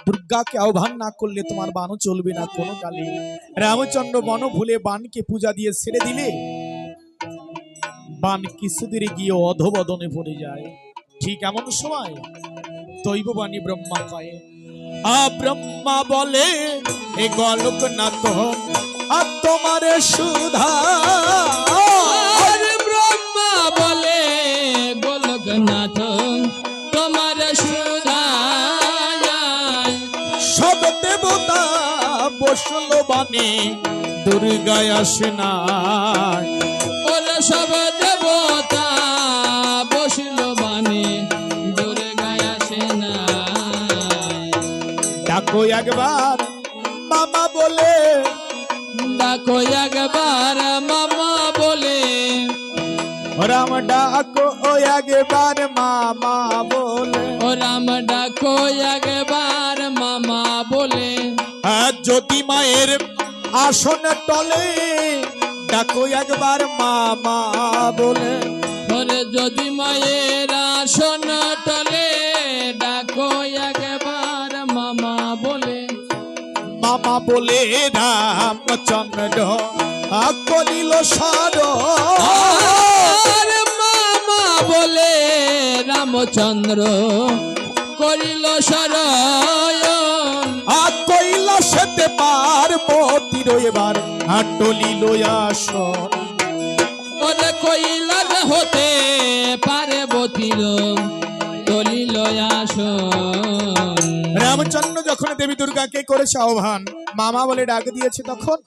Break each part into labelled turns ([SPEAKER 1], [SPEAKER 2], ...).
[SPEAKER 1] দুর্গাকে আহ্বান না করলে তোমার বাণও চলবে না কোনো কালে। রামচন্দ্র বন ভুলে বাণকে পূজা দিয়ে ছেড়ে দিলে বাণ কিছুদিনে গিয়ে অধবদনে পড়ে যায়। ঠিক এমন সময় দৈববাণী ব্রহ্মা কয়ে, ব্রহ্মা বলে এ গলক না তো আর তোমার সুধা।
[SPEAKER 2] ব্রহ্মা বলে গোলকনাথ তোমার সুধা।
[SPEAKER 1] সব দেবতা বসল বাণী দুর্গায় আসে না।
[SPEAKER 2] ওরে সব দেবতা বসল বাণী দুর্গায় আসে না।
[SPEAKER 1] ডাকো একবার মামা বলে,
[SPEAKER 2] ডাকো একবার মামা বলে।
[SPEAKER 1] রাম ডাকো একবার মামা বলে।
[SPEAKER 2] ও রাম ডাকো একবার মামা বলে।
[SPEAKER 1] যদি মায়ের আসন টলে ডাকো একবার মামা বলে।
[SPEAKER 2] ওরে যদি মায়ের আসন টলে ডাকো একবার মামা বলে।
[SPEAKER 1] মামা বলে রামচন্দ্র করিল সর।
[SPEAKER 2] মামা বলে রামচন্দ্র করিল শরণ।
[SPEAKER 1] কৈলাসেতে পার্বতীর এবার টলিল আসন।
[SPEAKER 2] ওরে কৈলাস হতে পার্বতীর টলিল আসন।
[SPEAKER 1] রামচন্দ্র যখন দেবী দুর্গাকে করেছে আহ্বান, মামা বলে ডাক দিয়েছে, তখন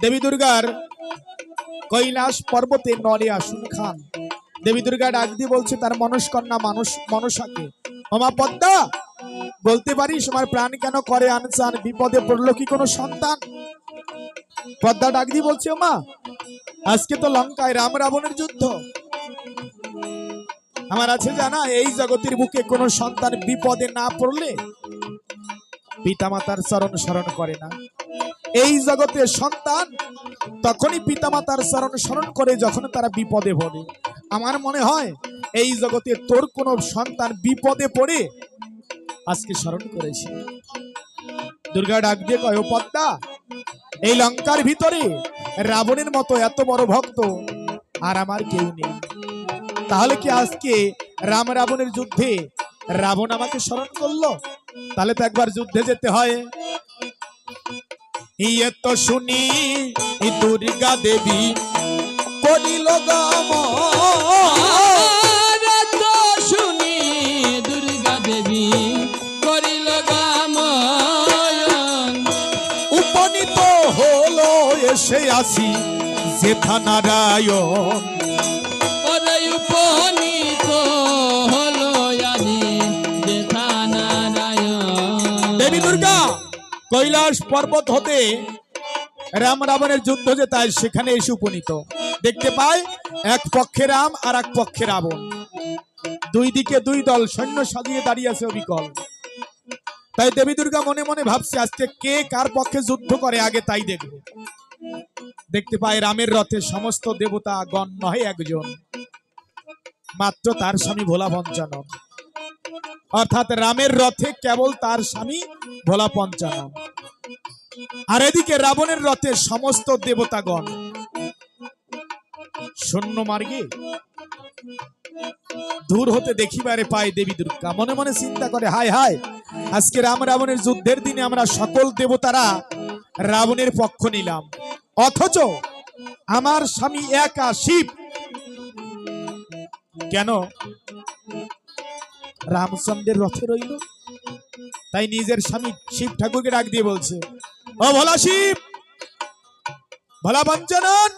[SPEAKER 1] দেবী দুর্গার কৈলাস পর্বতে নরে আসন খান। দেবী দুর্গা ডাক দিয়ে বলছে তার মনস্কন্যা মনসাকে, মামা পদ্মা বলতে পারিস আমার প্রাণ কেন করে আনসান, বিপদে পড়লো কি কোনো সন্তান? পদ্মা ডাক দিয়ে বলছে, মা আজকে তো লঙ্কায় রাম রাবণের যুদ্ধ। আমার আছে জানা এই জগতের বুকে কোনো সন্তান বিপদে না পড়লে পিতামাতার চরণ স্মরণ করে না। এই জগতের সন্তান তখনই পিতামাতার চরণ স্মরণ করে যখন তারা বিপদে পড়ে। আমার মনে হয় এই জগতে তোর কোনো সন্তান বিপদে পড়ে আজকে স্মরণ করেছে। দুর্গা ডাক দিয়ে কয়, ও পদ্মা, এই লঙ্কার ভিতরে রাবণের মতো এত বড় ভক্ত আর আমার কেউ নেই। তাহলে কি আজকে রাম রাবণের যুদ্ধে রাবণ আমাকে স্মরণ করলো? তাহলে তো একবার যুদ্ধে যেতে হয়। ইয়ে তো শুনি দুর্গা দেবী করিল গম।
[SPEAKER 2] তো শুনি দুর্গা দেবী করিল গাময়ন।
[SPEAKER 1] উপনীত হলো এসে আসি যেথা নারায়ণ।
[SPEAKER 2] ওরে উপনীত হলো আদি যেথা নারায়ণ।
[SPEAKER 1] দেবী দুর্গা কৈলাস পর্বত হতে রাম রাবণের যুদ্ধ যে তাই সেখানে এসে উপনীত। দেখতে পায় এক পক্ষে রাম আর এক পক্ষে রাবণ, দুই দিকে দুই দল সৈন্য সাজিয়ে দাঁড়িয়ে আছে অবিকল। তাই দেবী দুর্গা মনে মনে ভাবছে আজকে কে কার পক্ষে যুদ্ধ করে আগে তাই দেখবে। দেখতে পায় রামের রথে সমস্ত দেবতা গণ নয় একজন, মাত্র তার স্বামী ভোলা পঞ্চানন। অর্থাৎ রামের রথে কেবল তার স্বামী ভোলা পঞ্চানন। আর এদিকে রাবণের রথে সমস্ত দেবতাগণ শূন্য মার্গে দূর হতে দেখিবারে পায় দেবী দুর্গা। মনে মনে চিন্তা করে, হায় হায়, আজকে রাম রাবণের যুদ্ধের দিনে আমরা সকল দেবতারা রাবণের পক্ষ নিলাম, অথচ আমার স্বামী একা শিব কেন রামচন্দ্রের রথে রইল? তাই নিজের স্বামী শিব ঠাকুরকে ডাক দিয়ে বলছে, ও ভোলা শিব, ভোলা পঞ্চানন,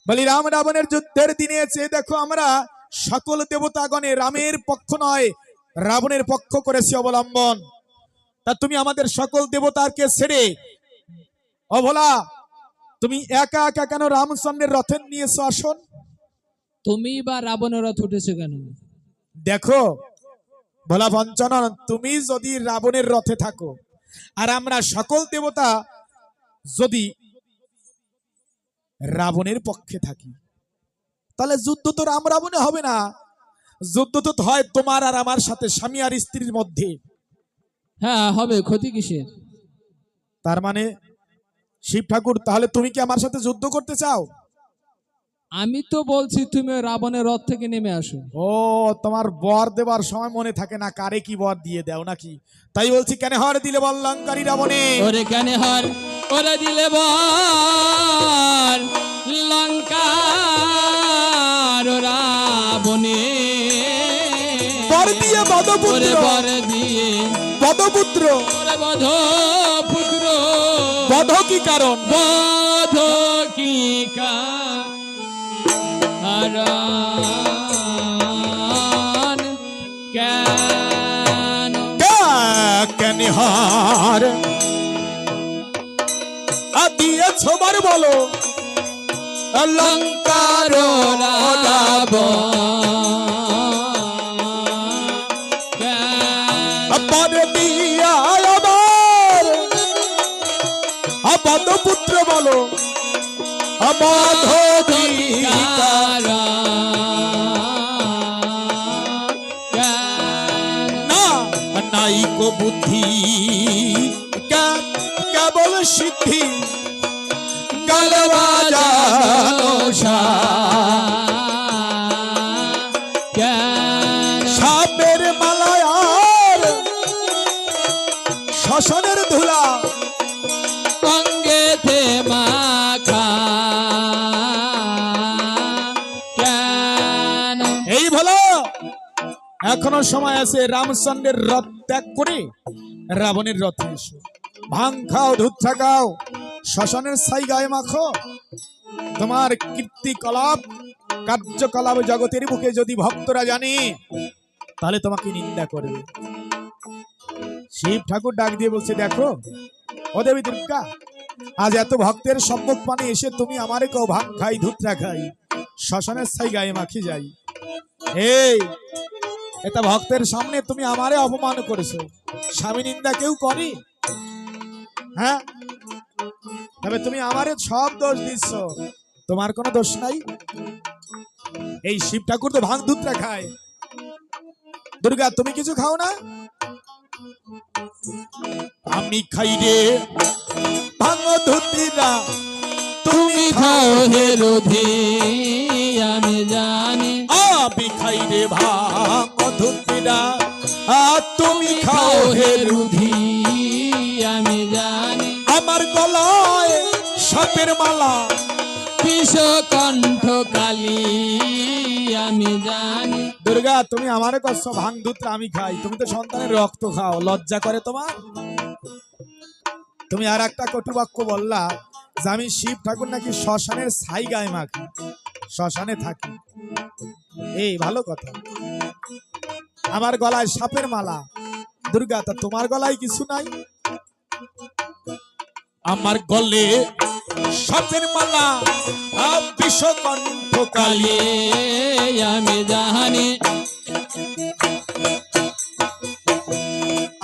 [SPEAKER 1] বলি রাম রাবণের যুদ্ধের দিনে এসে দেখো আমরা সকল দেবতাগণে রামের পক্ষ নয় রাবণের পক্ষ করেছি অবলম্বন। তা তুমি আমাদের সকল দেবতাকে ছেড়ে ও ভোলা তুমি একা একা কেন রামচন্দ্রের রথের নিয়েছো আসন?
[SPEAKER 2] তুমি বা রাবণের রথ উঠেছে কেন?
[SPEAKER 1] দেখো ভোলা পঞ্চানন, তুমি যদি রাবণের রথে থাকো আর আমরা সকল দেবতা যদি রাবণের পক্ষে থাকি, তাহলে যুদ্ধ তো রাম রাবণে হবে না, যুদ্ধ তো হয় তোমার আর আমার সাথে, স্বামী আর স্ত্রীর মধ্যে।
[SPEAKER 2] হ্যাঁ হবে, ক্ষতি কিসের?
[SPEAKER 1] তার মানে শিব ঠাকুর, তাহলে তুমি কি আমার সাথে যুদ্ধ করতে চাও?
[SPEAKER 2] আমি তো বলছি তুমি ওই রাবণের রথ থেকে নেমে আসো।
[SPEAKER 1] ও, তোমার বর দেবার সময় মনে থাকে না কারে কি বর দিয়ে দাও নাকি? তাই বলছি, কেন হর দিলে বল লঙ্কারী রাবণে।
[SPEAKER 2] ওরে কেন হর ওরে দিলে বর লঙ্কার রাবণে,
[SPEAKER 1] বর দিয়ে
[SPEAKER 2] ওরে
[SPEAKER 1] বধপুত্র,
[SPEAKER 2] বর দিয়ে
[SPEAKER 1] বধপুত্র।
[SPEAKER 2] ওরে বধ পুত্র,
[SPEAKER 1] বধ কি কারণ?
[SPEAKER 2] বধ কি কারণ, কেন
[SPEAKER 1] কেন হার দিয়েছ বার বলো লঙ্কার পদ দিয়া আবার বধপুত্র বলো বধ না, নাই কো বুদ্ধি কেবল সিদ্ধি গাল বাজানো সাপের মালায় আর শ্মশানের ধুলা
[SPEAKER 2] অঙ্গেতে মাখা, কেন
[SPEAKER 1] এই ভালো। এখনো সময় আছে, রামচন্দ্রের রথ ত্যাগ করে রাবণের রথে এসো। ভাং খাও, দুধ থাকাও, শ্মশানের ছাই গায়ে মাখো। তোমার কীর্তিকলাপ কার্যকলাপ জগতের বুকে যদি ভক্তরা জানে, তাহলে তোমাকে নিন্দা করবে। শিব ঠাকুর ডাক দিয়ে বলছে, দেখো ও দেবী দুর্গা, আজ এত ভক্তের সম্মুখ পানে এসে তুমি আমারে কেউ ভাং খাই, ধুতরা খাই, শ্মশানের ছাই গায়ে মাখি যাই। এই এটা ভক্তের সামনে তুমি আমারে অপমান করেছো। স্বামী নিন্দা কেউ করে? হ্যাঁ, তবে তুমি আমারে সব দোষ দিচ্ছ, তোমার কোনো দোষ নাই। এই শিব ঠাকুর তো ভাং ধুতরা খায়। দুর্গা, তুমি কিছু খাও না? আমি খাই রে ভাঙ ধুতিরা,
[SPEAKER 2] তুমি খাও হে রোধি আমি জানি,
[SPEAKER 1] আমি খাই রে ভাঙ ধুতিরা, তুমি খাও হে রুধি।
[SPEAKER 2] আমি জানি,
[SPEAKER 1] আমার গলায় সাপের মালা,
[SPEAKER 2] বিষকণ্ঠ কালী আমি জানি।
[SPEAKER 1] দুর্গা, তুমি আমারে কষ্ট ভাঙ দুধ আমি খাই, তুমি তো সন্তানের রক্ত খাও, লজ্জা করে তোমার? তুমি আর একটা কটু বাক্য বললা যে আমি শিব ঠাকুর নাকি শ্মশানের ছাই গায়ে মাখি, শ্মশানে থাকি। এই ভালো কথা। আমার গলায় সাপের মালা, দুর্গা, তা তোমার গলায় কিছু নাই? আমার গলে সাপের মালা, বিষকণ্ঠ কালী
[SPEAKER 2] আমি জানি,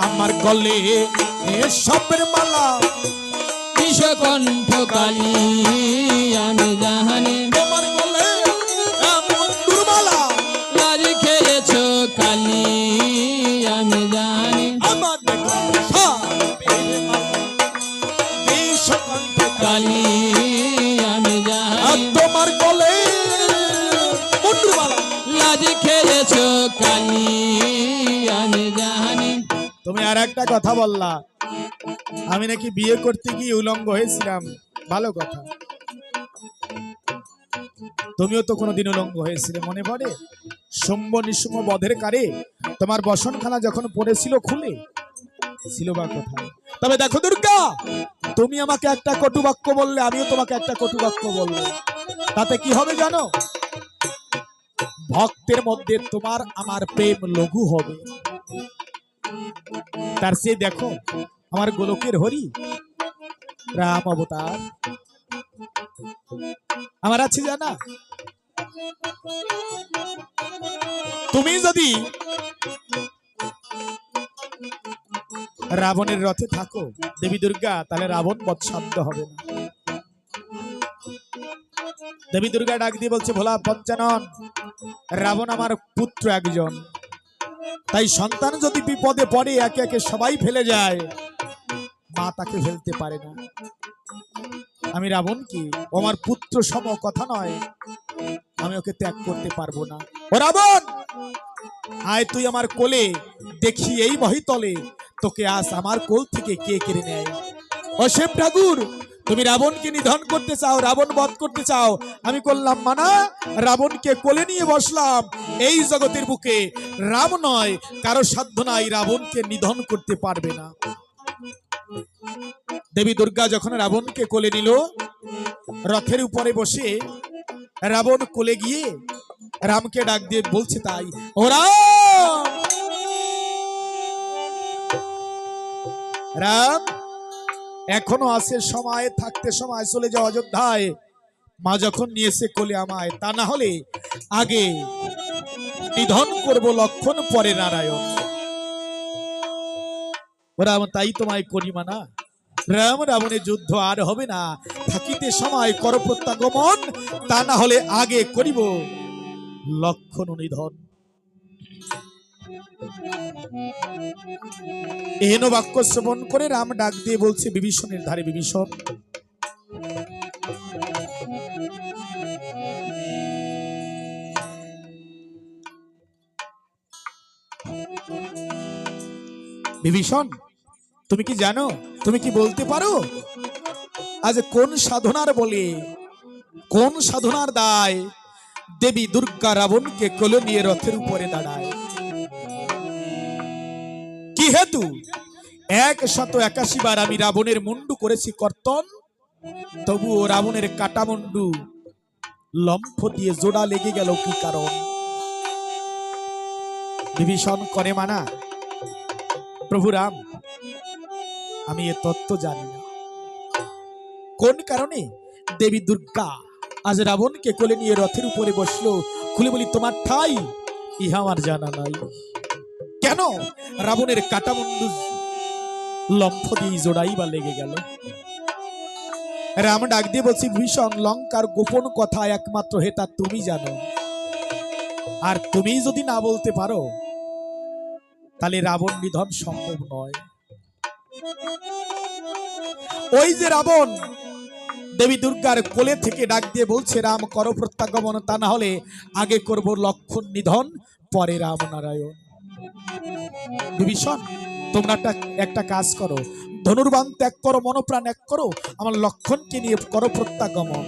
[SPEAKER 1] আমার গলে সাপের মালা,
[SPEAKER 2] বিষকণ্ঠ কালী আমি জানি।
[SPEAKER 1] তোমার গলে মন্দির মালা,
[SPEAKER 2] লাজ খেয়েছ কালী আমি জানি,
[SPEAKER 1] আমার গলে সাপের মালা, বিষকণ্ঠ
[SPEAKER 2] কালী আমি জানি।
[SPEAKER 1] তোমার গলে মন্দির মালা,
[SPEAKER 2] লাজ খেয়েছ কালী আমি জানি।
[SPEAKER 1] তুমি আর একটা কথা বললা আমি নাকি বিয়ে করতে গিয়ে উলঙ্গ হয়েছিলাম। ভালো কথা, তুমিও তো কোনোদিন উলঙ্গ হয়েছিলে, মনে পড়ে? শুম্ভ নিশুম্ভ বধের কারে তোমার বসনখানা যখন পড়েছিল খুলে ছিল বা কোথায়? তবে দেখো দুর্গা, তুমি আমাকে একটা কটু বাক্য বললে, আমিও তোমাকে একটা কটু বাক্য বলবো, তাতে কি হবে জানো? ভক্তের মধ্যে তোমার আমার প্রেম লঘু হবে। তার চেয়ে দেখো আমার গোলকের হরি রাম অবতার আমার আছে জানা। তুমি যদি রাবণের রথে থাকো দেবী দুর্গা, তাহলে রাবণ বৎসান্ত হবে না। দেবী দুর্গা ডাক দিয়ে বলছে, ভোলা পঞ্চানন, রাবণ আমার পুত্র একজন, তাই সন্তান যদি বিপদে পড়ে একে একে সবাই ফেলে যায়, মা তাকে ফেলতে পারে না। আমি রাবণ কি, ও আমার পুত্র সম কথা নয়, আমি ওকে ত্যাগ করতে পারবো না। ও রাবণ, আয় তুই আমার কোলে, দেখি এই মহিতলে তোকে আজ আমার কোল থেকে কে কেড়ে নেয়। ও শিব ঠাকুর, তুমি রাবণকে নিধন করতে চাও, রাবণ বধ করতে চাও, আমি করলাম মানা, রাবণকে কোলে নিয়ে বসলাম। এই জগতের বুকে রাম নয়, কারো সাধ্য নাই রাবণকে নিধন করতে পারবে না। দেবী দুর্গা যখন রাবণকে কোলে নিল, রথের উপরে বসে রাবণ কোলে গিয়ে রামকে ডাক দিয়ে বলছে, তাই ও রাম, রাম এখনো আছে সময়, থাকতে সময়, চলে যাও অযোধ্যায়। মা যখন নিয়েছে কোলে আমায়, তা না হলে আগে নিধন করব লক্ষণ, পরে নারায়ণ। রাম, তাই তোমায় করি মানা। রাম, রাবণের যুদ্ধ আর হবে না, থাকিতে সময় কর প্রত্যাগমন, তা না হলে আগে করিব লক্ষণ নিধন। এহেন বাক্য শ্রবণ করে রাম ডাক দিয়ে বলছে বিভীষণের ধারে, বিভীষণ বিভীষণ, তুমি কি জানো, তুমি কি বলতে পারো আজ কোন সাধনার বলে, কোন সাধনার দায় দেবী দুর্গা রাবণকে কোলে নিয়ে রথের উপরে দাঁড়ায়? কি হেতু 181 বার আমি রাবণের মুন্ডু করেছি কর্তন, তবুও রাবণের কাটা মুন্ডু লম্ফ দিয়ে জোড়া লেগে গেল কি কারণ? বিভীষণ করে মানা, প্রভু রাম, আমি এ তত্ত্ব জানি না, কোন কারণে দেবী দুর্গা আজ রাবণকে কোলে নিয়ে রথের উপরে বসলো, খুলে বলি তোমার ঠাই, ইহা আমার জানা নাই। কেন রাবণের কাটা মুন্ডু লম্ফ দিয়ে জোড়াই বা লেগে গেল? রাম ডাক দিয়ে বলছি, ভীষণ লঙ্কার গোপন কথা একমাত্র হেতা তুমি জানো, আর তুমি যদি না বলতে পারো তাহলে রাবণ নিধন সম্ভব নয়। ওই যে রাবণ দেবী দুর্গার কোলে থেকে ডাক দিয়ে বলছে, রাম করো প্রত্যাগমন, তা না হলে আগে করব লক্ষণ নিধন, পরে রাম নারায়ণ। বিভীষণ, তোমরা একটা কাজ করো, ধনুর্বাণ ত্যাগ করো, মনোপ্রাণ এক করো, আমার লক্ষণকে নিয়ে করো প্রত্যাগমন,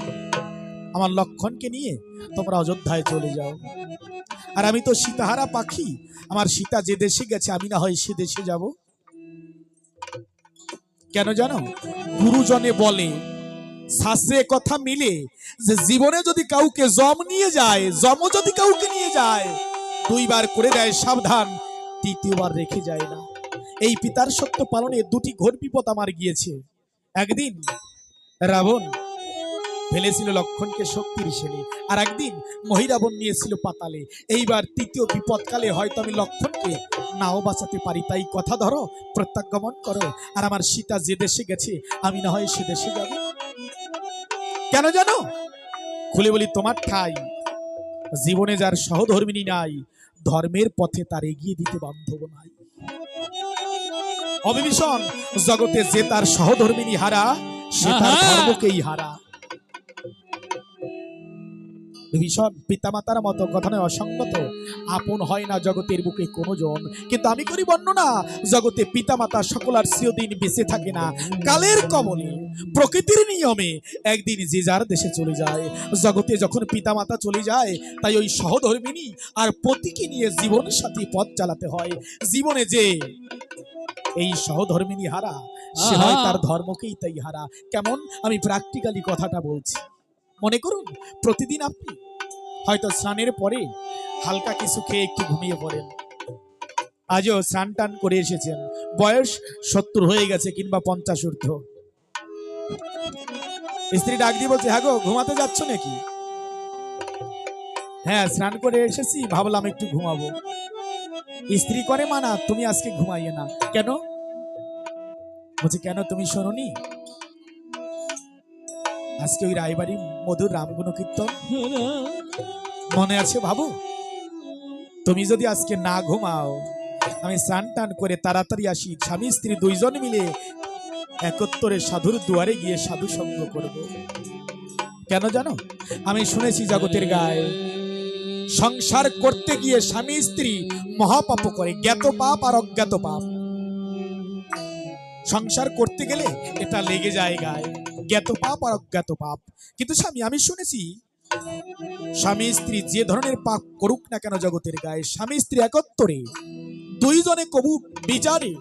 [SPEAKER 1] আমার লক্ষণকে নিয়ে তোমরা অযোধ্যায় চলে যাও। আর আমি তো সীতাহারা পাখি, আমার সীতা যে দেশে গেছে আমি না হয় সে দেশে যাব। কেন জানো, গুরুজনে বলে, শাস্ত্রে কথা মিলে, যে জীবনে যদি কাউকে জম নিয়ে যায়, জম যদি কাউকে নিয়ে যায়, 2 বার করে দেয় সাবধান, 3য় বার রেখে যায় না। এই পিতার সত্য পালনে 2টি ঘোর বিপদ আমার গিয়েছে। একদিন রাবণ ফেলেছিল লক্ষণকে শক্তির শেলে, আর একদিন মহিরাবণ নিয়েছিল পাতালে। এইবার 3য় বিপদকালে হয়তো আমি লক্ষণকে নাও বাঁচাতে পারি, তাই কথা ধরো, প্রত্যাগমন করো, আর আমার সীতা যে দেশে গেছে আমি না হয় সে দেশে যাব। কেন জানো, খুলে বলি তোমার ঠাই, জীবনে যার সহধর্মিনী নাই, ধর্মের পথে তার এগিয়ে দিতে বান্ধব নাই। অবিভীষণ, জগতে যে তার সহধর্মিনী হারা, সে তার ধর্মকেই হারা। বিভীষণ, পিতামাতার মতো কথা নয় অসঙ্গত, আপন হয় না জগতের বুকে কোনো জন, কিন্তু আমি করি বর্ণনা, জগতে পিতামাতা সকলার চিরদিন বেঁচে থাকে না, কালের কবলে প্রকৃতির নিয়মে একদিন যে যার দেশে চলে যায়। জগতে যখন পিতামাতা চলে যায়, তাই ওই সহধর্মিনী আর পতিকে নিয়ে জীবন সাথী পথ চালাতে হয়। জীবনে যে এই সহধর্মিনী হারা, সে হয় তার ধর্মকেই তাই হারা। কেমন, আমি প্র্যাকটিক্যালি কথাটা বলছি। মনে করুন, প্রতিদিন আপনি হয়তো স্নানের পরে হালকা কিছু খেয়ে একটু ঘুমিয়ে পড়েন, আজও স্নান টান করে এসেছেন, বয়স 70 হয়ে গেছে কিংবা 50 ঊর্ধ্ব। স্ত্রী ডাক দিয়ে বলছে, হ্যাঁ গো, ঘুমাতে যাচ্ছ নাকি? হ্যাঁ, স্নান করে এসেছি, ভাবলাম একটু ঘুমাবো। স্ত্রী করে মানা, তুমি আজকে ঘুমাইয়ে না। কেন? বলছে, কেন তুমি শোনোনি আজকে ওই রায়বাড়ি মধুর রামগুণ কীর্তন মনে আছে? ভাবো, তুমি যদি আজকে না ঘুমাও, আমি স্নান টান করে তাড়াতাড়ি আসি, স্বামী স্ত্রী দুইজন মিলে একত্তরে সাধুর দুয়ারে গিয়ে সাধু সঙ্গ করব। কেন জানো? আমি শুনেছি জগতের গায়ে সংসার করতে গিয়ে স্বামী স্ত্রী মহাপাপ করে, জ্ঞাত পাপ আর অজ্ঞাত পাপ। সংসার করতে গেলে এটা লেগে যায় গায়ে, জ্ঞাত পাপ আর অজ্ঞাত পাপ। কিন্তু স্বামী, আমি শুনেছি স্বামী স্ত্রী যে ধরনের পাপ করুক না কেন জগতের গায়ে, স্বামী স্ত্রী একত্তরে দুইজনে কবু বিচারে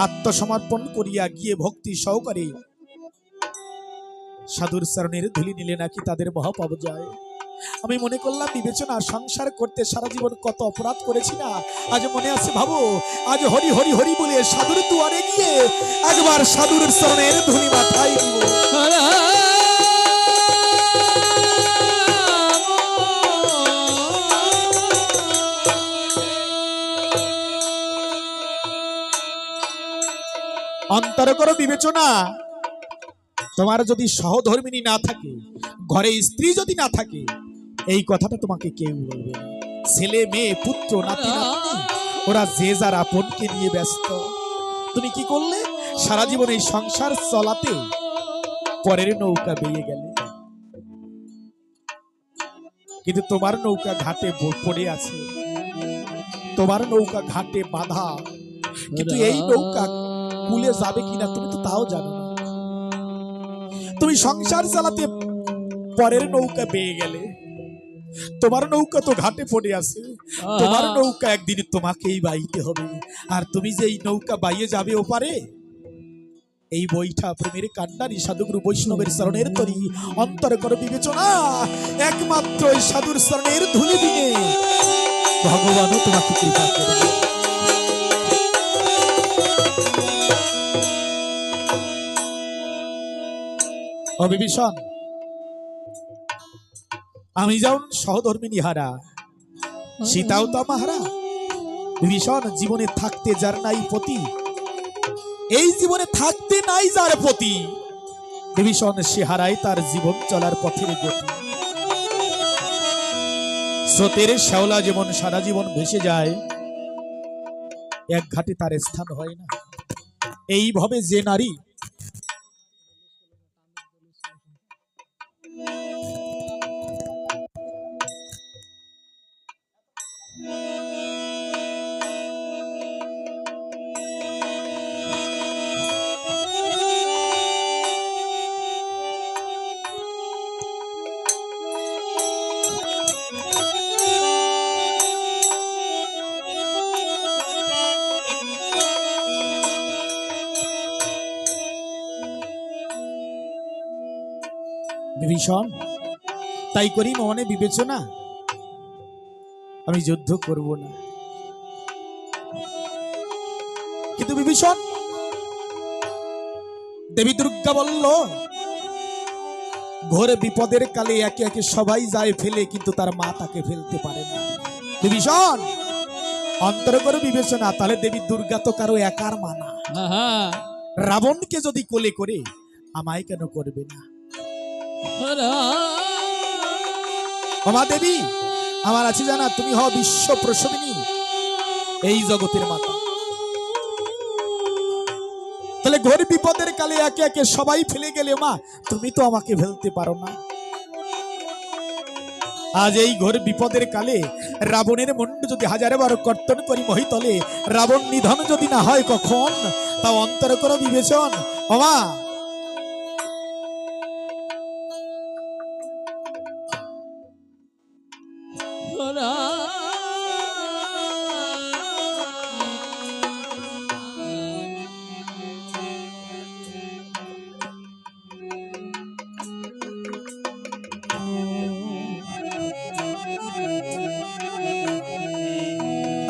[SPEAKER 1] আত্মসমর্পণ করিয়া গিয়ে ভক্তি সহকারে সাধুর চরণের ধুলি নিলে নাকি তাদের মহাপাপ যায়। আমি মনে করলাম বিবেচনা, সংসার করতে সারা জীবন কত অপরাধ করেছি না, আজ মনে আছে ভাবো, আজ হরি হরি হরি বলে সাধুর দুয়ারে গিয়ে একবার সাধুর চরণের ধুলি মাথায় দিব। অন্তর করো বিবেচনা, তোমার যদি সহধর্মিনী না থাকে, ঘরে স্ত্রী যদি না থাকে, এই কথাটা তোমাকে কেউ বলবে না। ছেলে মেয়ে পুত্র নাতি নাতনি ওরা যে যার আপনকে নিয়ে ব্যস্ত। তুমি কি করলে? সারা জীবন এই সংসার চলাতে পরের নৌকা বেয়ে গেলে, কিন্তু তোমার নৌকা ঘাটে পড়ে আছে, তোমার নৌকা ঘাটে বাঁধা, কিন্তু এই নৌকা কুলে যাবে কিনা তুমি তো তাও জানো না। তুমি সংসার চালাতে পরের নৌকা বেয়ে গেলে, তোমার নৌকা তো ঘাটে পড়ে আছে, তোমার নৌকা একদিন তোমাকেই বাইতে হবে। আর তুমি যে এই নৌকা বাইয়ে যাবে ওপারে, এই বইটা প্রেমের কান্ডারি সাধুগুরু বৈষ্ণবের চরণের তরি। অন্তর করো বিবেচনা, একমাত্র এই সাধুর চরণের ধুলি দিনে ভগবানও তোমাকে কৃপা করবে। বিভীষণ, আমি যেমন সহধর্মিনী হারা, সীতাও তো আমাহারা। বিভীষণ, জীবনে থাকতে যার নাই পতি, এই জীবনে থাকতে নাই যার পতি, বিভীষণ সে হারায় তার জীবন চলার পথের গতি। স্রোতের শ্যাওলা যেমন সারা জীবন ভেসে যায়, এক ঘাটে তার স্থান হয় না। এইভাবে যে নারী বিভীষণ, তাই করি মনে বিবেচনা, আমি যুদ্ধ করব না। কিন্তু বিভীষণ, দেবী দুর্গা বলল, ঘোর বিপদের কালে একে একে সবাই যায় ফেলে, কিন্তু তার মা তাকে ফেলতে পারে না। বিভীষণ, অন্তর করে বিবেচনা, তাহলে দেবী দুর্গা তো কারো একার মা না। রাবণকে যদি কোলে করে, আমায় কেন করবে না? মা দেবী আমার আছে জানা, তুমি হও বিশ্ব প্রসবিনী, এই জগতের মাতা। তাহলে ঘোর বিপদের কালে একে একে সবাই ফেলে গেলে, মা তুমি তো আমাকে ফেলতে পারো না। আজ এই ঘোর বিপদের কালে রাবণের মুন্ড যদি হাজারবার কর্তন করি মহিতলে, রাবণ নিধন যদি না হয় কখন, তা অন্তর করো বিবেচন। মা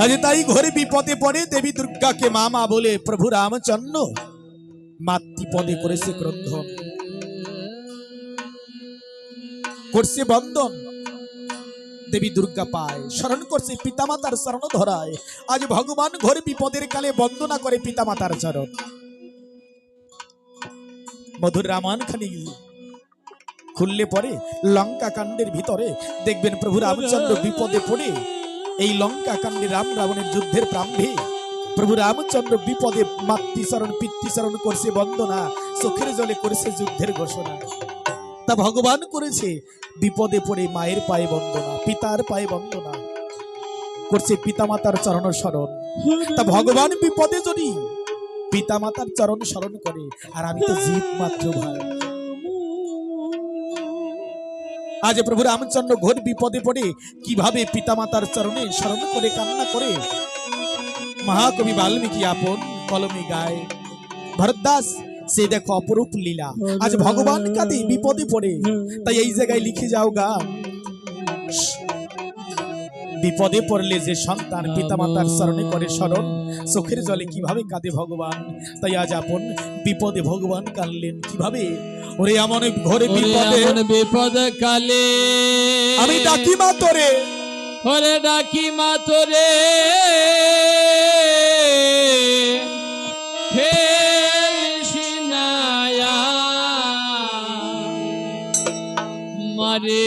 [SPEAKER 1] আজ তাই ঘরে বিপদে পড়ে দেবী দুর্গাকে মামা বলে প্রভু রামচন্দ্র মাতৃপদে করেছে ক্রন্ধন, করছে বন্দন। দেবী দুর্গা পায় স্মরণ করছে পিতামাতার চরণ ধরায়। আজ ভগবান ঘরে বিপদের কালে বন্দনা করে পিতামাতার চরণ। মধুর রামায়ণ খানি খুললে পরে লঙ্কা কাণ্ডের ভিতরে দেখবেন প্রভু রামচন্দ্র বিপদে পড়ে এই লঙ্কা কাণ্ডে রাম রাবণের যুদ্ধের প্রারম্ভে প্রভু রামচন্দ্র বিপদে মাতৃচরণ পিতৃচরণ করছে বন্দনা, চোখের জলে করেছে যুদ্ধের ঘোষণা। তা ভগবান করেছে বিপদে পড়ে মায়ের পায়ে বন্দনা, পিতার পায়ে বন্দনা করছে, পিতামাতার চরণ স্মরণ। তা ভগবান বিপদে যদি পিতামাতার চরণ স্মরণ করে, আর আমি তো জীব মাত্র ভাই। আজ প্রভু রামচন্দ্র ঘোর বিপদে পড়ে কিভাবে পিতামাতার চরণে স্মরণ করে কান্না করে মহাকবি বাল্মীকি আপন কলমে গায়। ভরতদাস সে দেখো অপরূপ লীলা। আজ ভগবান কাঁদে বিপদে পড়ে, তাই এই জায়গায় লিখে যাও গা, বিপদে পড়লে যে সন্তান পিতামাতার চরণে করে স্মরণ, চোখের জলে কিভাবে কাঁদে ভগবান। তাই আজ আপন বিপদে ভগবান কাঁদলেন কিভাবে। ওরে এমন ঘরে
[SPEAKER 2] বিপদ কালে
[SPEAKER 1] আমি ডাকি মা তোরে,
[SPEAKER 2] ওরে ডাকি মা তোরে, মারে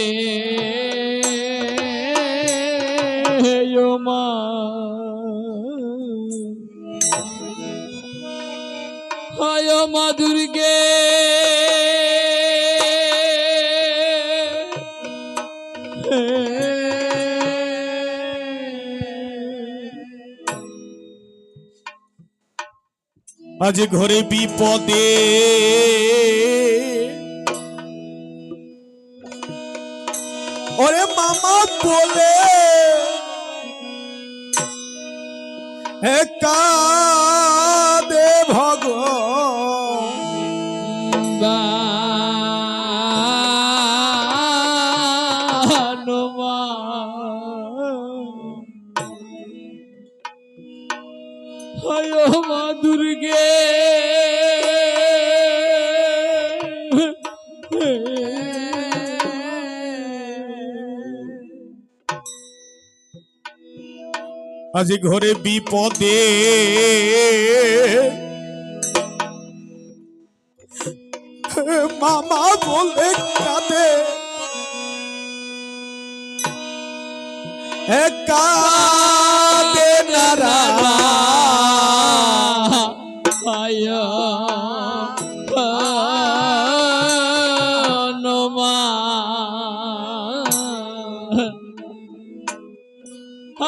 [SPEAKER 2] মা হয় মা দুর্গে
[SPEAKER 1] আজ ঘরে বিপদে ওরে মামা বলে কাঁদে
[SPEAKER 2] ভগবান হয় মা দুর্গে
[SPEAKER 1] আজ ঘরে বিপদে মামা বলে কাঁদে কাঁদে নারা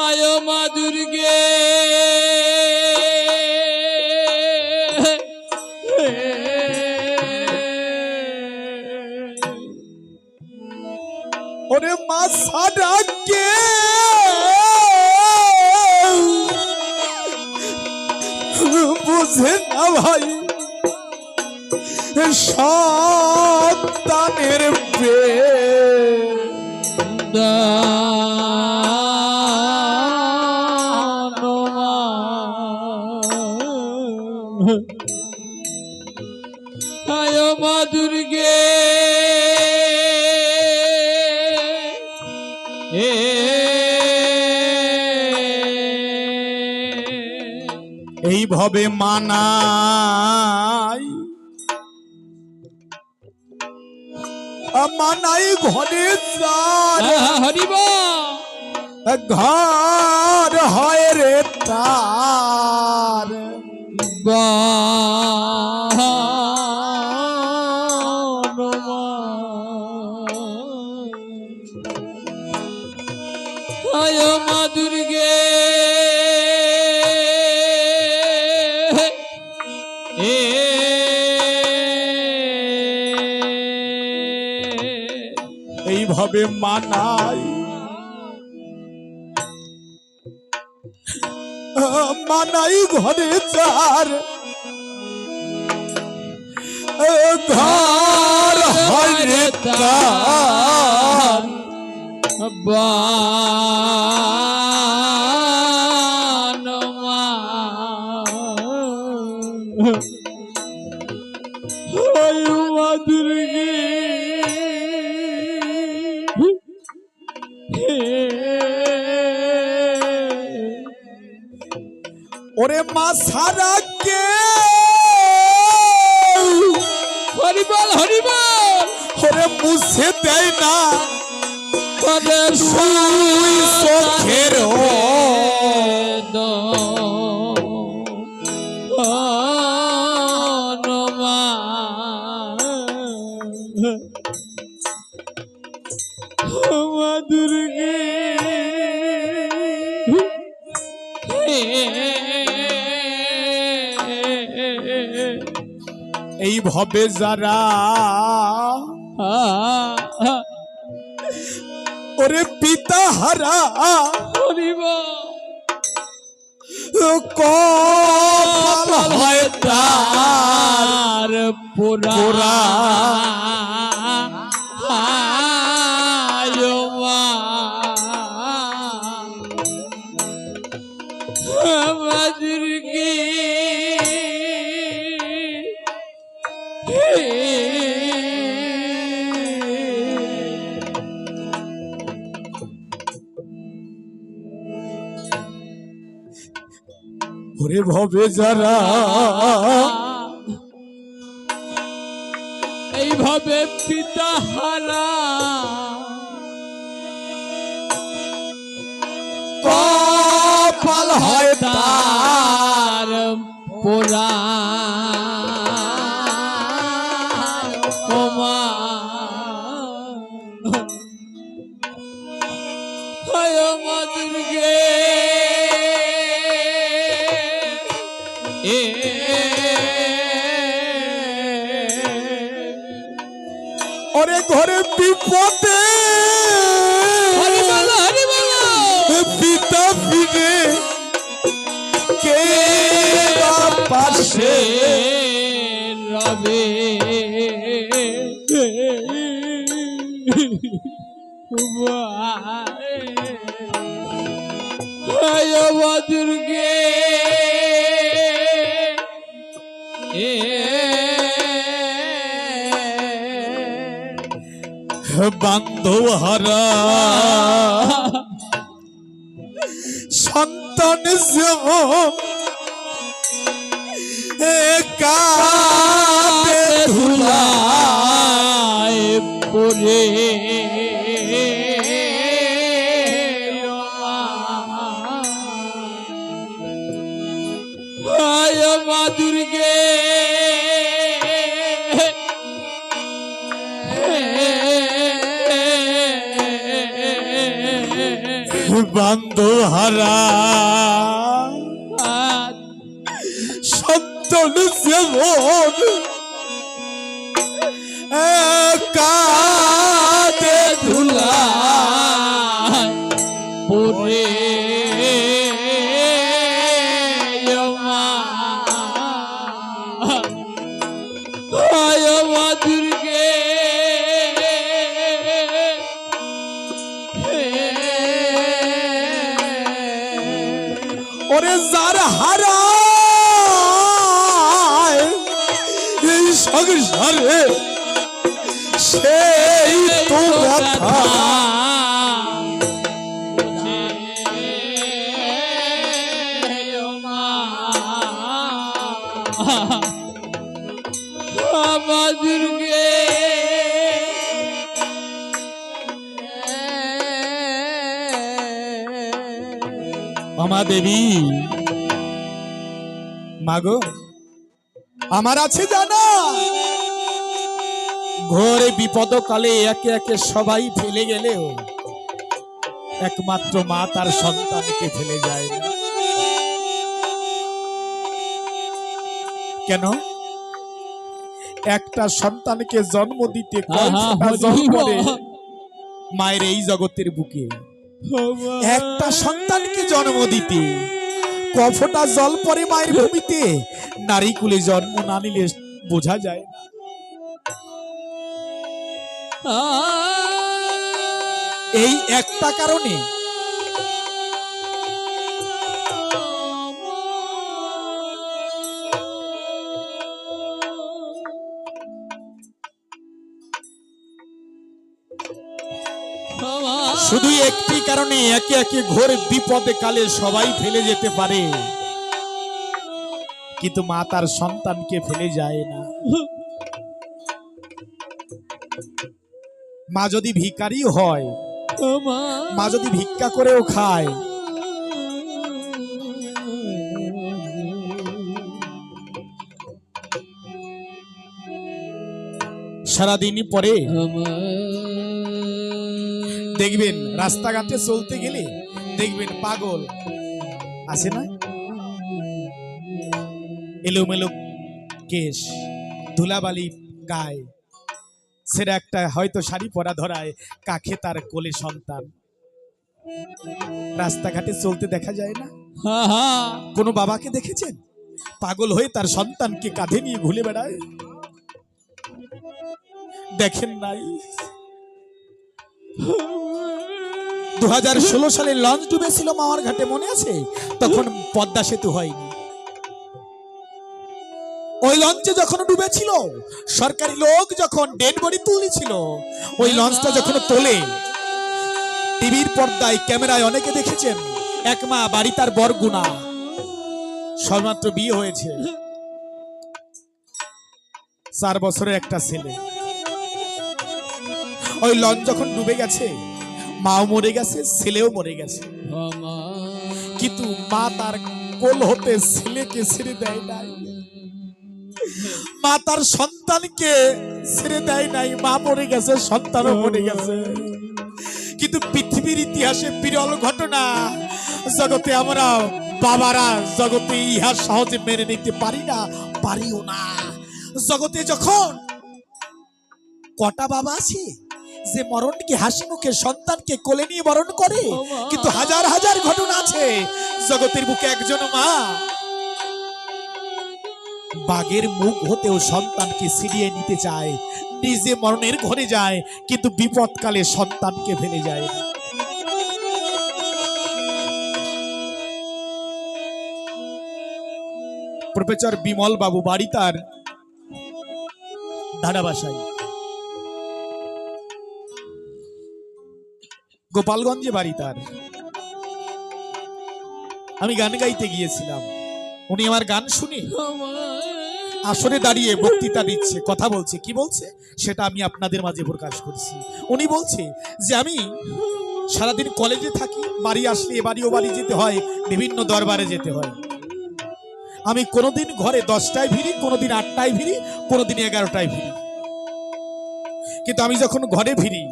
[SPEAKER 2] আয় মা দুর্গে
[SPEAKER 1] ওরে মা সাডাকে বুঝে না ভাই সন্তানের
[SPEAKER 2] আয় মা দুর্গে
[SPEAKER 1] এইভাবে মানাই মানাই ঘরে
[SPEAKER 2] হরিব
[SPEAKER 1] ঘর হয় রে তার
[SPEAKER 2] আয় মা দুর্গে
[SPEAKER 1] এইভাবে মানাই মানাই ঘরে চার ঘর হয় রে তার
[SPEAKER 2] মা দুর্গে
[SPEAKER 1] ওরে মা সারা কে
[SPEAKER 2] হরিবল হরিবল
[SPEAKER 1] ওরে মুছে দেয় না
[SPEAKER 2] করে
[SPEAKER 1] দুই চোখের
[SPEAKER 2] দুর্গে
[SPEAKER 1] এইভাবে যারা ওরে পিতা হারা কপাল হয় তার
[SPEAKER 2] পুরা দুর্গে
[SPEAKER 1] ওরে ভবে যারা
[SPEAKER 2] এইভাবে পিতা হারা
[SPEAKER 1] কপাল হয় তার
[SPEAKER 2] পোড়া মা দুর্গে
[SPEAKER 1] ওরে ঘরে বিপদে পিতা ফিরে কে বা পাশে
[SPEAKER 2] রবে মা দুর্গে
[SPEAKER 1] বান্ধব হারা সন্তান যেমন কাঁদে ধুলায়
[SPEAKER 2] পরে মা দুর্গে
[SPEAKER 1] বান্ধব হারা সন্তান যেমন কাঁদে ধুলায়
[SPEAKER 2] পরে মা দুর্গে
[SPEAKER 1] ওরে যার হারা এই সংসারে সেই তো ব্যথা
[SPEAKER 2] মা দুর্গে
[SPEAKER 1] মা দেবী মাগো আমার আছে জানা ঘরে বিপদ কালে একে একে সবাই ফেলে গেলেও একমাত্র মা তার সন্তানকে ফেলে যায় না কেন একটা সন্তানকে জন্ম দিতে কয় ফোঁটা জল পড়ে মায়ের এই জগতের বুকে একটা সন্তানকে জন্ম দিতে কফটা জল পরে মায়ের ভূমিতে নারী কুলে জন্ম না নিলে বোঝা যায় না এই একটা কারণে শুধু একটি কারণে একে একে ঘোর বিপদে কালে সবাই ফেলে যেতে পারে কিন্তু মা তার সন্তানকে ফেলে যায় না মা যদি ভিখারি হয়,
[SPEAKER 2] ও মা
[SPEAKER 1] মা যদি ভিক্ষা করেও খায়, সারাদিনই পরে দেখবেন রাস্তাঘাটে চলতে গেলে দেখবেন পাগল আছে না, এলোমেলো কেশ, ধুলাবালি গায়ে, সেটা একটা হয়তো শাড়ি পরা ধরায়, কাছে তার কোলে সন্তান। রাস্তাঘাটে চলতে দেখা যায় না? কোনো বাবাকে দেখেছেন পাগল হয়ে তার সন্তানকে কাঁধে নিয়ে ঘুরে বেড়ায়? দেখেন নাই? 2016 সালে লঞ্চ ডুবেছিল মাওয়ার ঘাটে, মনে আছে? তখন পদ্মা সেতু হয়নি। ওই লঞ্চে যখন ডুবেছিল, সরকারি লোক যখন ডেড বডি তুলেছিল, ওই লঞ্চটা যখন তোলে, টিভির পর্দায় ক্যামেরায় অনেকে দেখেছেন, এক মা, বাড়ি তার বরগুনা, সবেমাত্র বিয়ে হয়েছে, 4 বছরের একটা ছেলে। ওই লঞ্চ যখন ডুবে গেছে, মাও মরে গেছে, ছেলেও মরে গেছে, কিন্তু মা তার কোল হতে ছেলেকে ছেড়ে দেয় নাই, মা তার সন্তানকে ছেড়ে দেয় নাই। মা মরে গেছে, সন্তানও মরে গেছে, কিন্তু পৃথিবীর ইতিহাসে বিরল ঘটনা। জগতে আমরা বাবারা জগতে ইহা সহজে মেনে নিতে পারি না, পারিও না। জগতে যখন কটা বাবা আছে যে মরণকে হাসি মুখে সন্তানকে কোলে নিয়ে বরণ করে, কিন্তু হাজার হাজার ঘটনা আছে জগতের বুকে একজন মা বাঘের মুখ হতেও সন্তানকে ছিনিয়ে নিতে চায়, নিজে মরণের ঘরে যায়, কিন্তু বিপদকালে সন্তানকে ফেলে যায় না। প্রফেসর বিমল বাবু, বাড়ি তার ধারাবাসায়, গোপালগঞ্জে বাড়ি তার। আমি গান গাইতে গিয়েছিলাম, উনি আমার গান শুনে আসরে দাঁড়িয়ে বক্তৃতা দিচ্ছে, কথা বলছে। কি বলছে সেটা আমি আপনাদের মাঝে প্রকাশ করছি। উনি বলছে যে আমি সারাদিন কলেজে থাকি, বাড়ি আসলে এ বাড়ি ও বাড়ি যেতে হয়, বিভিন্ন দরবারে যেতে হয়। আমি কোনোদিন ঘরে 10টায় ফিরি, কোনোদিন 8টায় ফিরি, কোনোদিন 11টায় ফিরি, কিন্তু আমি যখন ঘরে ফিরি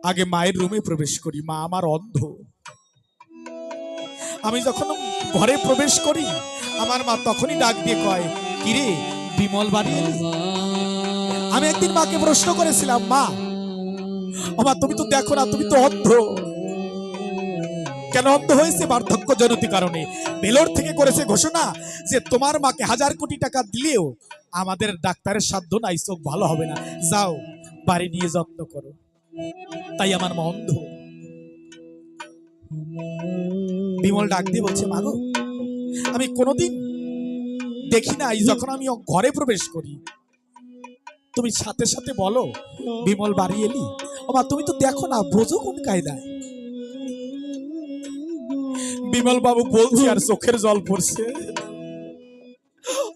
[SPEAKER 1] আগে মায়ের রুমে প্রবেশ করি। মা আমার অন্ধ। আমি যখন ঘরে প্রবেশ করি আমার মা তখনই ডাক দিয়ে কয়, কিরে বিমল বাড়ি এলি? আমি একদিন মাকে প্রশ্ন করেছিলাম, মা আমার তুমি তো দেখো না, তুমি তো অন্ধ। কেন অন্ধ হয়েছে? বার্ধক্যজনিত কারণে। ভেলোর থেকে করেছে ঘোষণা যে তোমার মাকে 1000 কোটি টাকা দিলেও আমাদের ডাক্তারের সাধ্য নাই, চোখ ভালো হবে না, যাও বাড়ি নিয়ে যত্ন করো। তাই আমার মা অন্ধ। বিমল ডাক দিয়ে বলছে, মাগো আমি কোনোদিন দেখি নাই, যখন আমি ঘরে প্রবেশ করি তুমি সাথে সাথে বলো বিমল বাড়ি এলি? ও মা তুমি তো দেখো না, বোঝো কোন কায়দায়? বিমল বাবু বলছি আর চোখের জল পড়ছে।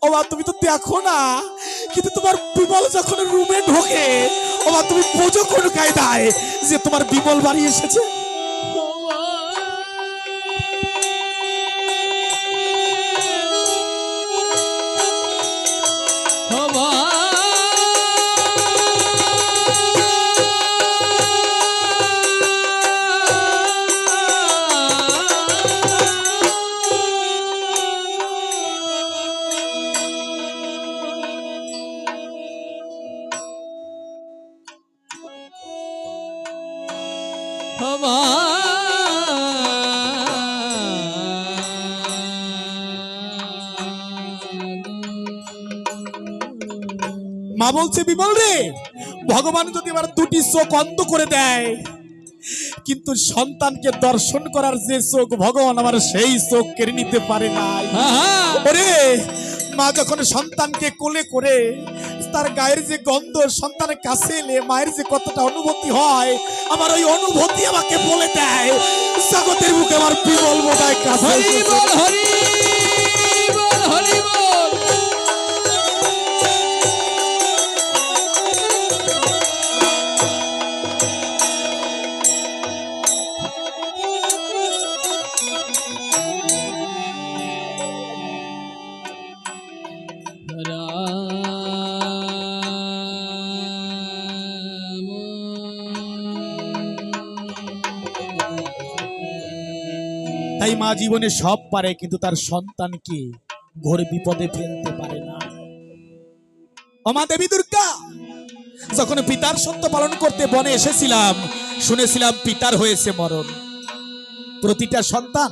[SPEAKER 1] ও মা তুমি তো দেখো না, কিন্তু তোমার বিমল যখন রুমে ঢোকে, ও মা তুমি বোঝো কোন কায়দায় যে তোমার বিমল বাড়ি এসেছে? মা বলছে, বিমল রে, ভগবান যদি আমার 2টি চোখ অন্ধ করে দেয়, কিন্তু সন্তানকে দর্শন করার যে চোখ ভগবান আমার সেই চোখ কেড়ে নিতে পারে নাই। ওরে মা যখন সন্তানকে কোলে করে তার গায়ের যে গন্ধ সন্তানের কাছে এলে মায়ের যে কতটা অনুভূতি হয়, আমার ওই অনুভূতি আমাকে বলে দেয় জগতের বুকে আমার বিমল বোধহয় কাছে। এই মা জীবনে সব পারে, কিন্তু তার সন্তানকে ঘোর বিপদে ফেলতে পারে না। ও মা দেবী দুর্গা, যখন পিতার সত্য পালন করতে বনে এসেছিলাম, শুনেছিলাম পিতার হয়েছে মরণ। প্রতিটা সন্তান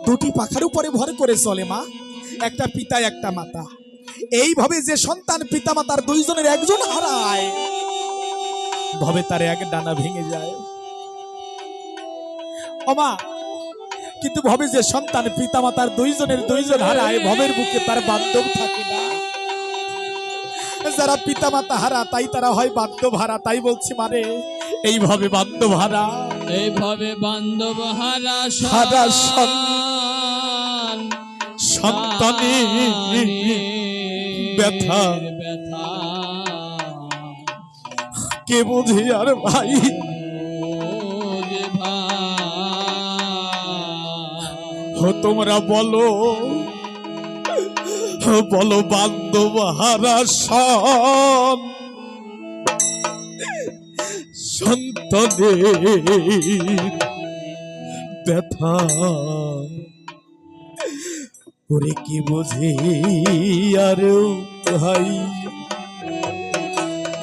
[SPEAKER 1] দুটি পাখার উপরে ভর করে চলে মা, একটা পিতা একটা মাতা। এইভাবে যে সন্তান পিতা মাতার দুইজনের একজন হারায়, ভবে তার এক ডানা ভেঙে যায়। ও মা, কিন্তু ভবে যে সন্তান পিতা মাতার দুইজন হারায়, ভবের বুকে তার বান্ধব থাকে না। যারা পিতা মাতা হারা তাই তারা হয় বান্ধব হারা। তাই বলছি মানে এইভাবে বান্ধব হারা,
[SPEAKER 2] এইভাবে বান্ধব হারা
[SPEAKER 1] হারা
[SPEAKER 2] সন্তানের
[SPEAKER 1] ব্যথা
[SPEAKER 2] ব্যথা
[SPEAKER 1] কে বুঝি আর ভাই।
[SPEAKER 2] ওরে ভাই,
[SPEAKER 1] তোমরা বলো বলো বান্ধব হারা সন্তানের ব্যথা ওরে কি বুঝে আর ভাই।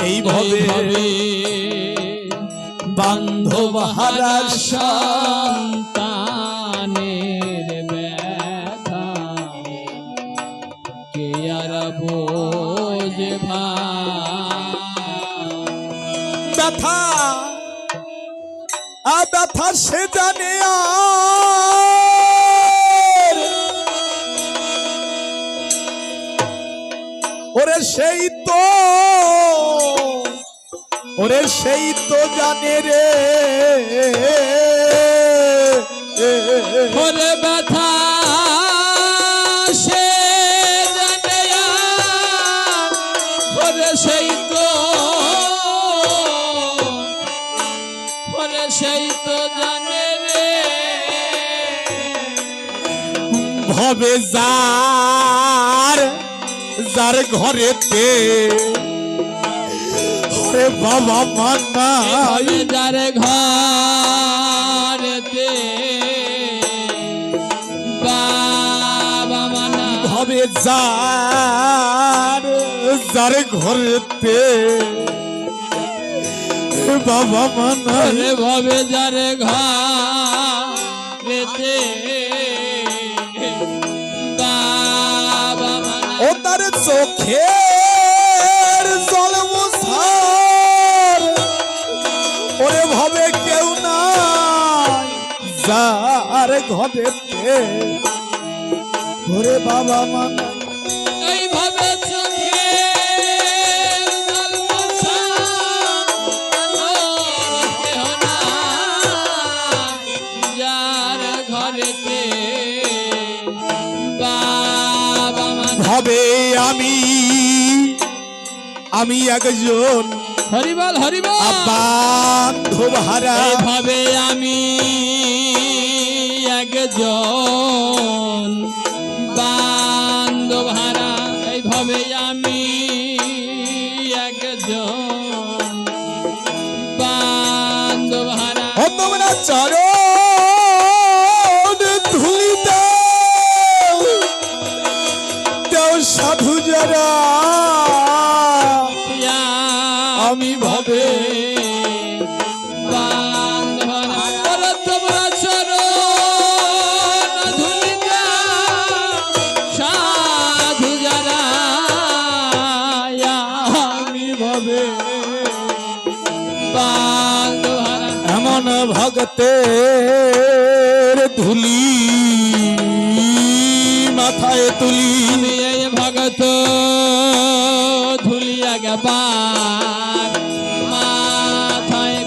[SPEAKER 1] এইভাবে বান্ধব হারা
[SPEAKER 2] সন্তানের ব্যথা কে আর বোঝে ভাই।
[SPEAKER 1] ব্যথা ব্যথা সে জানে ওরে সেই তো জানে রে।
[SPEAKER 2] ওরে ব্যথা সে জানে ওরে সেই তো, ওরে সেই তো জানে রে।
[SPEAKER 1] ভবে যার ঘরেতে ওরে বাবা মানাই,
[SPEAKER 2] যার ঘরেতে বাবা মানা,
[SPEAKER 1] ভবে যার ঘরেতে বাবা মানাই,
[SPEAKER 2] ওরে ভবে যার ঘরেতে বাবা মানা,
[SPEAKER 1] ও তার চোখের জল মুছার ওরে ভবে কেউ নাই যার ঘরেতে ওরে বাবা মানাই।
[SPEAKER 2] এইভাবে চোখে জল মোছা কেহ নাই যার ঘরেতে বাবা মানা।
[SPEAKER 1] ভবে আমি একজন
[SPEAKER 2] হরিবল হরিবল,
[SPEAKER 1] বান্ধব হারা।
[SPEAKER 2] এইভাবে আমি একজন বান্ধব হারা, এইভাবে আমি একজন বান্ধব হারা।
[SPEAKER 1] ও তোমরা চরণ ধুলি দেও সাধু যারা, আমি ভবে
[SPEAKER 2] বান্ধব হারা। তোমরা চরণ ধুলি সাধু যারা, আমি ভবে বান্ধব হারা।
[SPEAKER 1] এমন ভক্তের ধুলি মাথায় তুলি,
[SPEAKER 2] আমি এই ভগত ধুলি একবার মাথায়,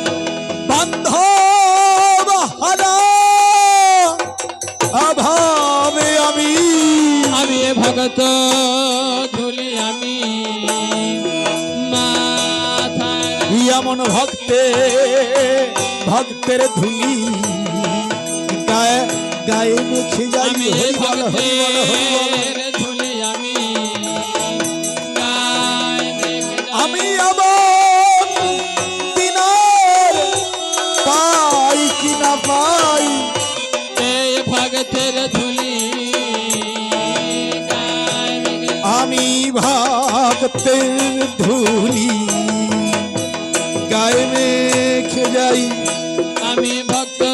[SPEAKER 1] বান্ধব হারা অভাবে আমি
[SPEAKER 2] এ ভগত ধুলি আমি মাথায়।
[SPEAKER 1] এমন ভক্তের ধুলি গায়ে গায়ে মুখে যাই।
[SPEAKER 2] আমি এ
[SPEAKER 1] হরিবল হরিবল হরিবল।
[SPEAKER 2] ভগতের ধুলি আমি গায়ে মেখে যাই।
[SPEAKER 1] আমি আমার দিনার পাই কি না পাই,
[SPEAKER 2] এই ভগতে
[SPEAKER 1] ভক্তের ধুলি গায়ে মেখে যাই
[SPEAKER 2] আমি ভক্ত